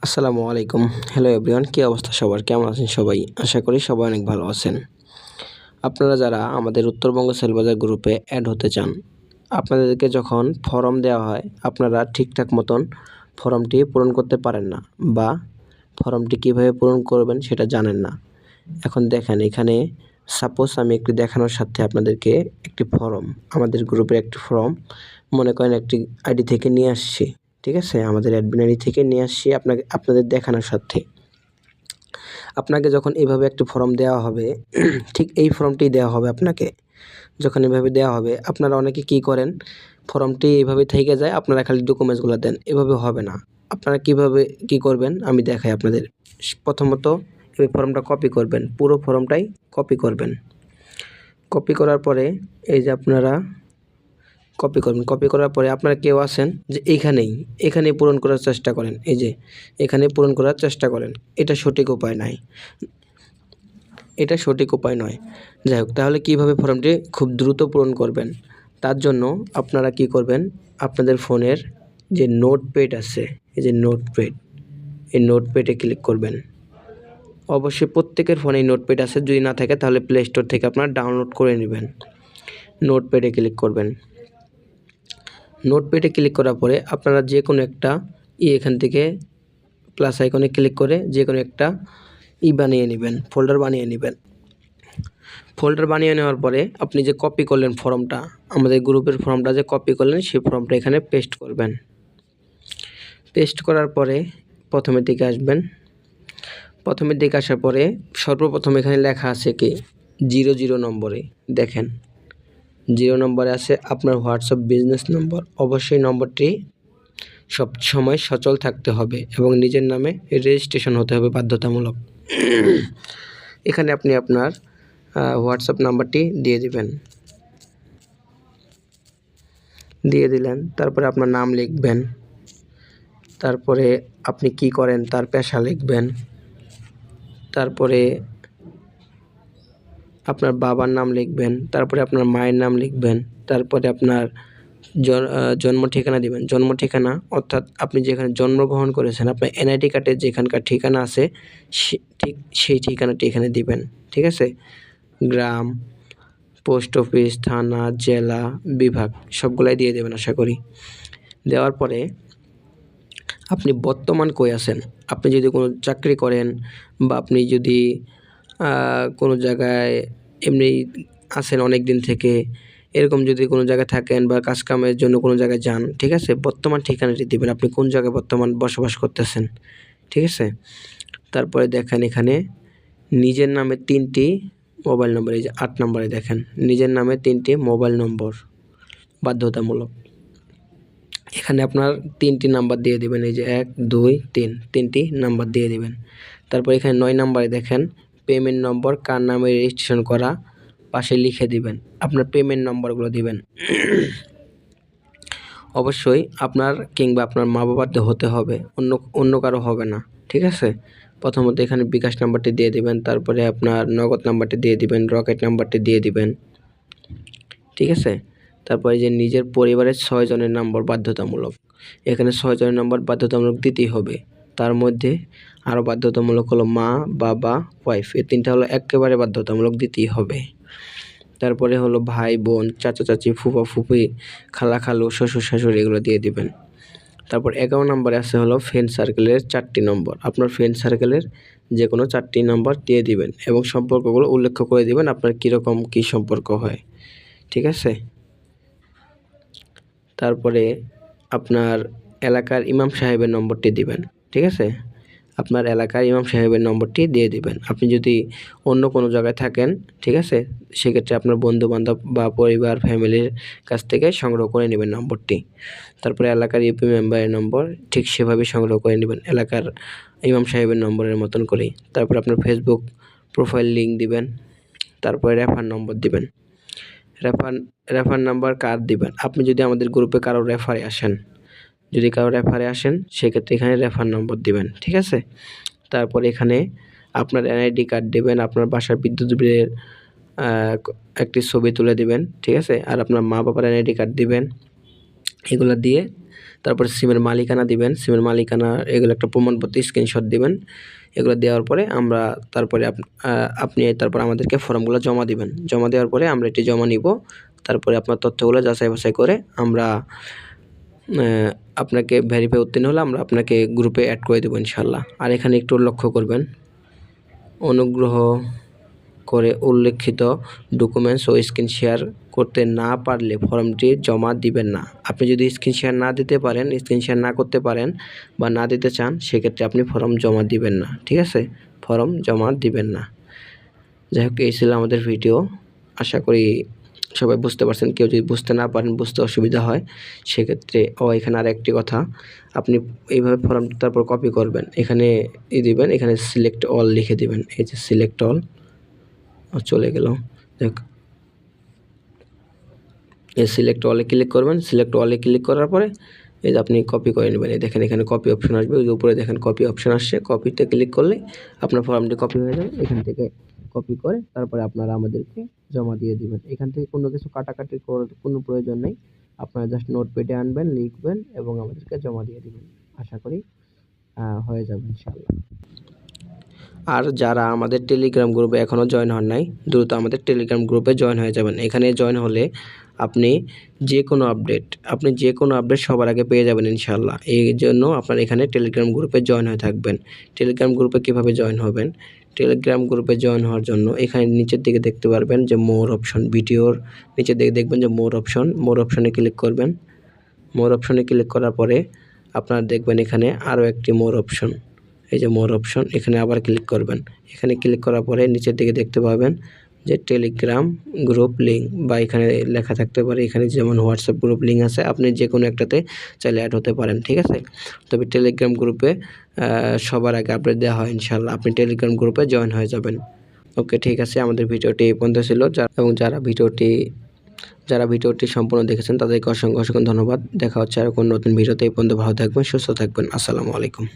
আসসালামু আলাইকুম। Hello everyone, কী অবস্থা সবার? কেমন আছেন সবাই? আশা করি সবাই অনেক ভালো আছেন। আপনারা যারা আমাদের উত্তরবঙ্গ সেলবাজার গ্রুপে অ্যাড হতে চান, আপনাদেরকে যখন ফর্ম দেওয়া হয়, আপনারা ঠিকঠাক মতন ফর্মটি পূরণ করতে পারেন না বা ফর্মটি কীভাবে পূরণ করবেন সেটা জানেন না। এখন দেখেন এখানে সাপোজ আমি একটু দেখানোর স্বার্থে আপনাদেরকে একটি ফর্ম, আমাদের গ্রুপের একটি ফর্ম মনে করেন একটি আইডি থেকে নিয়ে আসছি। ঠিক আছে? আমাদের অ্যাডমিন আইডি থেকে নিয়ে আসছি আপনাদের দেখানোর স্বার্থে। আপনাকে যখন এভাবে একটি ফর্ম দেওয়া হবে, ঠিক এই ফর্মটি দেওয়া হবে আপনাকে। যখন এভাবে দেওয়া হবে, আপনারা অনেকে কী করেন, ফর্মটি এভাবে থেকে যায়, আপনারা খালি ডকুমেন্টসগুলো দেন। এভাবে হবে না। আপনারা কীভাবে কী করবেন আমি দেখাই আপনাদের। প্রথমত এই ফর্মটা কপি করবেন, পুরো ফর্মটাই কপি করবেন। কপি করার পরে এই যে আপনারা কপি করবেন। কপি করার পরে আপনারা কেউ আছেন যে এখানেই পূরণ করার চেষ্টা করেন। এই যে এখানে পূরণ করার চেষ্টা করেন। এটা সঠিক উপায় নয়। এটা সঠিক উপায় নয়। যাই হোক, তাহলে কীভাবে ফর্মটি খুব দ্রুত পূরণ করবেন? তার জন্য আপনারা কি করবেন, আপনাদের ফোনের যে নোটপ্যাড আছে, এই যে নোটপ্যাড, এই নোটপ্যাডে ক্লিক করবেন। অবশ্যই প্রত্যেকের ফোনেই নোটপ্যাড আছে, যদি না থাকে তাহলে প্লে স্টোর থেকে আপনারা ডাউনলোড করে নেবেন। নোটপ্যাডে ক্লিক করবেন। নোটপ্যাডে ক্লিক করার পরে আপনারা যে কোনো একটা এখান থেকে প্লাস আইকনে ক্লিক করে যে কোনো একটা বানিয়ে নেবেন, ফোল্ডার বানিয়ে নেবেন। ফোল্ডার বানিয়ে নেওয়ার পরে আপনি যে কপি করলেন ফর্মটা, আমাদের গ্রুপের ফর্মটা যে কপি করলেন, সেই ফর্মটা এখানে পেস্ট করবেন। পেস্ট করার পরে প্রথমের দিকে আসবেন। প্রথমের দিকে আসার পরে সর্বপ্রথম এখানে লেখা আছে কি 00 নম্বরে দেখেন, 0 নম্বরে আছে আপনার হোয়াটসঅ্যাপ বিজনেস নম্বর। অবশ্যই নম্বরটি সব সময় সচল থাকতে হবে এবং নিজের নামে রেজিস্ট্রেশন হতে হবে বাধ্যতামূলক। এখানে আপনি আপনার হোয়াটসঅ্যাপ নাম্বারটি দিয়ে দিবেন। দিয়ে দিলেন, তারপরে আপনার নাম লিখবেন। তারপরে আপনি কি করেন তার পেশা লিখবেন। তারপরে আপনার বাবার নাম লিখবেন। তারপরে আপনার মায়ের নাম লিখবেন। তারপরে আপনার জন্ম ঠিকানা দিবেন। জন্ম ঠিকানা অর্থাৎ আপনি যেখানে জন্মগ্রহণ করেছেন, আপনার এনআইডি কার্ডে যেখানকার ঠিকানা আছে ঠিক সেই ঠিকানাটি এখানে দিবেন। ঠিক আছে? গ্রাম, পোস্ট অফিস, থানা, জেলা, বিভাগ সবগুলাই দিয়ে দেবেন আশা করি। দেওয়ার পরে আপনি বর্তমান কই আছেন, আপনি যদি কোনো চাকরি করেন বা আপনি যদি কোনো জায়গায় এমনি আছেন অনেক দিন থেকে, এরকম যদি কোনো জায়গায় থাকেন বা কাজকামের জন্য কোনো জায়গায় যান, ঠিক আছে? বর্তমান ঠিকানাটি দিবেন, আপনি কোন জায়গায় বর্তমান বসবাস করতেছেন। ঠিক আছে? তারপরে দেখেন এখানে নিজের নামে 3টি মোবাইল নম্বর, এই যে 8 নম্বরে দেখেন নিজের নামে 3টি মোবাইল নম্বর বাধ্যতামূলক। এখানে আপনার 3টি নাম্বার দিয়ে দিবেন, এই যে 1, 2, 3 3টি নাম্বার দিয়ে দিবেন। তারপর এখানে 9 নম্বরে দেখেন পেমেন্ট নম্বর কার নামে রেজিস্ট্রেশন করা, পাশে লিখে দিবেন আপনার পেমেন্ট নম্বরগুলো দিবেন। অবশ্যই আপনার কিংবা আপনার মা বাবার হতে হবে, অন্য কারো হবে না। ঠিক আছে? প্রথমত এখানে বিকাশ নাম্বারটি দিয়ে দিবেন, তারপরে আপনার নগদ নাম্বারটি দিয়ে দিবেন, রকেট নাম্বারটি দিয়ে দিবেন। ঠিক আছে? তারপরে যে নিজের পরিবারের 6 জনের নম্বর বাধ্যতামূলক। এখানে 6 জনের নম্বর বাধ্যতামূলক দিতেই হবে। তার মধ্যে আরও বাধ্যতামূলক হলো মা, বাবা, ওয়াইফ, এই 3টা হলো একেবারে বাধ্যতামূলক দিতেই হবে। তারপরে হলো ভাই, বোন, চাচা, চাচি, ফুফা, ফুফি, খালা, খালু, শ্বশুর, শাশুড়ি এগুলো দিয়ে দিবেন। তারপর 11 নম্বরে আছে হলো ফ্রেন্ড সার্কেলের 4টি নম্বর। আপনার ফ্রেন্ড সার্কেলের যে কোনো 4টি নম্বর দিয়ে দিবেন এবং সম্পর্কগুলো উল্লেখ করে দিবেন আপনার কীরকম কী সম্পর্ক হয়। ঠিক আছে? তারপরে আপনার এলাকার ইমাম সাহেবের নম্বরটি দিবেন। ঠিক আছে? আপনার এলাকার ইমাম সাহেবের নম্বরটি দিয়ে দিবেন। আপনি যদি অন্য কোনো জায়গায় থাকেন, ঠিক আছে? সেক্ষেত্রে আপনার বন্ধু-বান্ধব বা পরিবার, ফ্যামিলির কাছ থেকে সংগ্রহ করে নেবেন নম্বরটি। তারপরে এলাকার ইউপি মেম্বারের নম্বর ঠিক সেভাবেই সংগ্রহ করে নেবেন, এলাকার ইমাম সাহেবের নম্বরের মতন করেই। তারপরে আপনার ফেসবুক প্রোফাইল লিঙ্ক দিবেন। তারপরে রেফার নম্বর দিবেন। রেফার নাম্বার কার দিবেন? আপনি যদি আমাদের গ্রুপে কারো রেফারে আসেন, সেক্ষেত্রে এখানে রেফার নম্বর দিবেন। ঠিক আছে? তারপর এখানে আপনার এনআইডি কার্ড দিবেন, আপনার বাসার বিদ্যুৎ বিলের একটি ছবি তুলে দিবেন। ঠিক আছে? আর আপনার মা বাবার এনআইডি কার্ড দিবেন। এগুলো দিয়ে তারপরে সিমের মালিকানা দিবেন, সিমের মালিকানা এগুলো একটা প্রমাণপত্র স্ক্রিনশট দিবেন। এগুলো দেওয়ার পরে তারপরে আপনি তারপর আমাদেরকে ফর্মগুলো জমা দিবেন। জমা দেওয়ার পরে আমরা এটি জমা নিব। তারপরে আপনার তথ্যগুলো যাচাই বাছাই করে আমরা আপনাকে ভেরিফাই উত্তীর্ণ হলে আমরা আপনাকে গ্রুপে অ্যাড করে দেবো ইনশাল্লাহ। আর এখানে একটু লক্ষ্য করবেন, অনুগ্রহ করে উল্লেখিত ডকুমেন্টস ও স্ক্রিন শেয়ার করতে না পারলে ফর্মটি জমা দিবেন না। আপনি যদি স্ক্রিন শেয়ার না দিতে পারেন, স্ক্রিন শেয়ার না করতে পারেন বা না দিতে চান, সেক্ষেত্রে আপনি ফর্ম জমা দিবেন না। ঠিক আছে, ফর্ম জমা দিবেন না। যাই হোক, এই ছিল আমাদের ভিডিও। আশা করি সবাই বুঝতে পারছেন। কেউ যদি বুঝতে না পারেন, বুঝতে অসুবিধা হয়, সেক্ষেত্রে এখানে আর একটি কথা, আপনি এইভাবে ফর্মটি তারপর কপি করবেন, এখানে দিবেন, এখানে সিলেক্ট অল লিখে দিবেন। এই যে সিলেক্ট অল চলে গেল। দেখ, এই সিলেক্ট অলে ক্লিক করবেন। সিলেক্ট অলে ক্লিক করার পরে এই যে আপনি কপি করে নেবেন। এই দেখেন এখানে কপি অপশন আসবে, ওই যে উপরে দেখেন কপি অপশন আসছে। কপিতে ক্লিক করলে আপনার ফর্মটি কপি হয়ে যাবে। এখান থেকে কপি করে তারপরে আপনারা আমাদেরকে জমা দিয়ে দিবেন। এখান থেকে কোনো কিছু কাটাকাটি করার কোনো প্রয়োজন নেই। আপনারা জাস্ট নোটপ্যাডে আনবেন, লিখবেন এবং আমাদেরকে জমা দিয়ে দিবেন। আশা করি হয়ে যাবে ইনশাআল্লাহ। আর যারা আমাদের টেলিগ্রাম গ্রুপে এখনও জয়েন হন নাই, দ্রুত আমাদের টেলিগ্রাম গ্রুপে জয়েন হয়ে যাবেন। এখানে জয়েন হলে আপনি যে কোনো আপডেট সবার আগে পেয়ে যাবেন ইনশাআল্লাহ। এই জন্য আপনার এখানে টেলিগ্রাম গ্রুপে জয়েন হয়ে থাকবেন। টেলিগ্রাম গ্রুপে কীভাবে জয়েন হবেন? টেলিগ্রাম গ্রুপে জয়েন হওয়ার জন্য এখানে নিচের দিকে দেখতে পারবেন যে মোর অপশন, ভিডিওর নিচের দিকে দেখবেন যে মোর অপশনে ক্লিক করবেন। মোর অপশনে ক্লিক করার পরে আপনারা দেখবেন এখানে আরও একটি মোর অপশন, এই যে মোর অপশন, এখানে আবার ক্লিক করবেন। এখানে ক্লিক করার পরে নিচের দিকে দেখতে পাবেন যে টেলিগ্রাম গ্রুপ লিঙ্ক, বা এখানে লেখা থাকতে পারে এখানে যেমন হোয়াটসঅ্যাপ গ্রুপ লিঙ্ক আছে, আপনি যে কোনো একটাতে চাইলে অ্যাড হতে পারেন। ঠিক আছে, তবে টেলিগ্রাম গ্রুপে সবার আগে আপডেট দেওয়া হয় ইনশাআল্লাহ। আপনি টেলিগ্রাম গ্রুপে জয়েন হয়ে যাবেন। ওকে, ঠিক আছে, আমাদের ভিডিওটি এই পর্যন্ত ছিল। এবং যারা ভিডিওটি সম্পূর্ণ দেখেছেন তাদেরকে অসংখ্য ধন্যবাদ। দেখা হচ্ছে আর কোনো নতুন ভিডিওতে। এই পর্যন্ত ভালো থাকবেন, সুস্থ থাকবেন। আসসালামু আলাইকুম।